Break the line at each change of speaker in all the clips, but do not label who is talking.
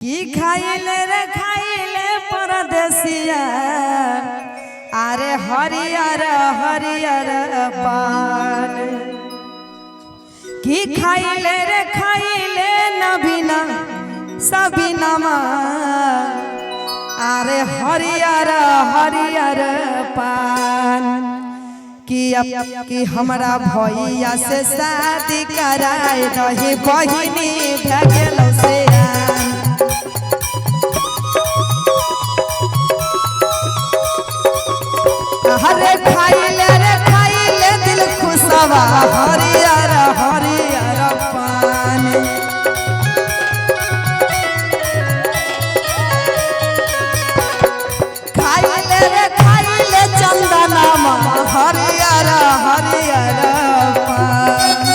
की खाइले रे खाइले परदेसिया अरे हरियर हरियर पान की खाइले रे खाइले नबीना सबीनमा अरे हरियर हरियर पान कि हमरा भैया से शादी कराए रही बहिनी भगल से हरे खाइले दिल खुशवा हरियर हरियर पान खाइले चंदनमा हरियर हरियर पान।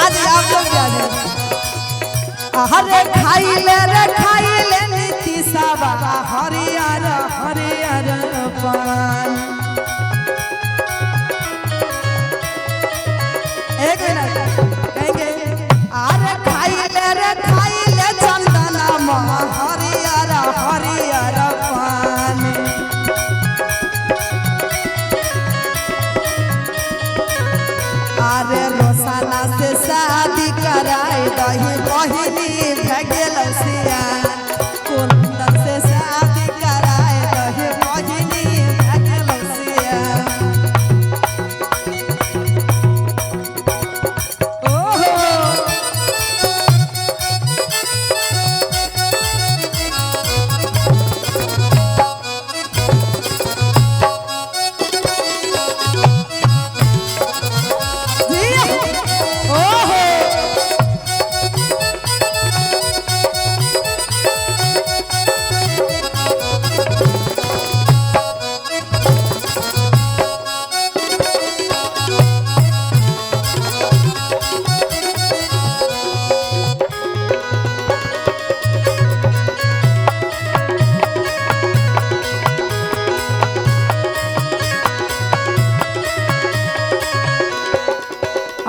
आज आप लोग जाने हरे खाइले नीतीशवा हरियर हरियर पान। एक मिनट कहेंगे अरे खाइले चंदनमा हरियर हरियर पान। अरे रोसाना से शादी कराए दही बहिनी भगल सियान कुंदन से शादी कराए दही बहिनी भगल सियान। ओहो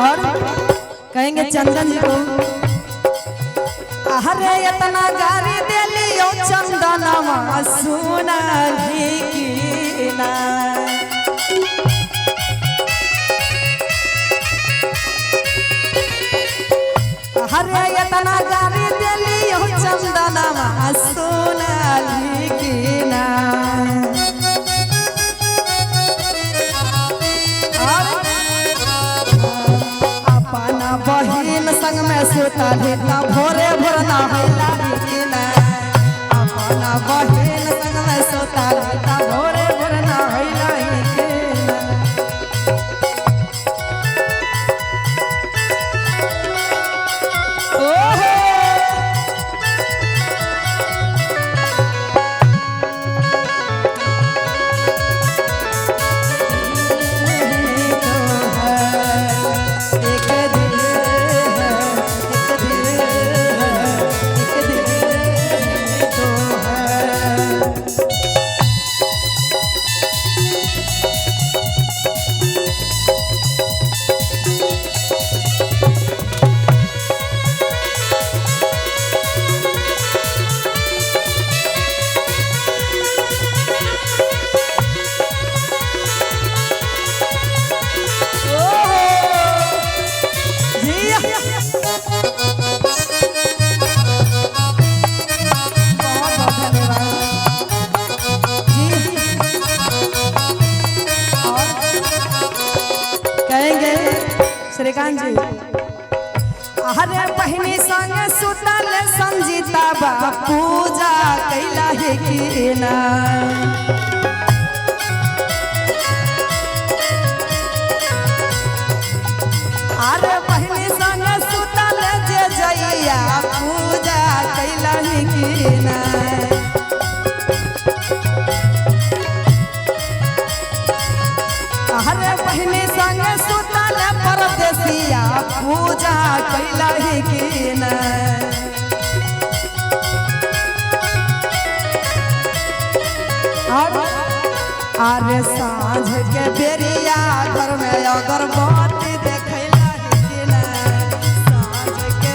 और कहेंगे चंदन जी को अरे इतना गारी दे लियो चंदनमा सुना ही की ना अरे इतना गारी दे लियो चंदनमा सुना ही की ना बहिन संग में सुतली ना भोरे भोर ना होला ना अपना बहिन संग में सुतली ना भोरे भोर ना होला श्रीकांत जी अरे बहिनी संग सुतल संजीता बा पूजा कैला है कि ना अरे बहिनी संग सुतल जे जइया पूजा कैला है कि ना अरे बहिनी संग सुतल परदेसिया पूजा कैला ही कि ना अरे सांझ के बेरिया घर में अगरबत्ती देखैला ही कि ना सांझ के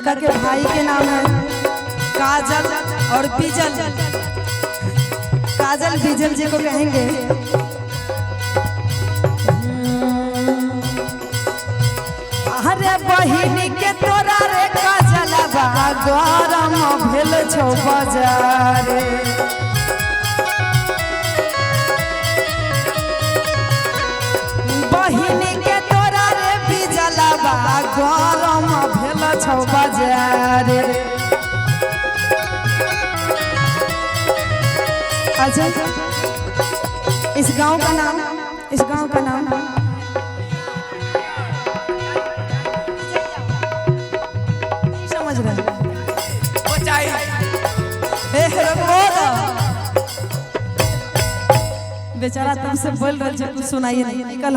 लड़का के भाई के नाम है काजल और बीजल। काजल बीजल जी को कहेंगे अरे बहिनी के तोरा रे काजलवा गरम भेल छौ बाजारे। बहिनी के तोरा रे बीजलवा गरम भेल छौ बाजारे। अच्छा इस गांव का नाम समझ रहे बेचारा तुमसे बोल रहे कुछ सुनाइए नहीं निकल।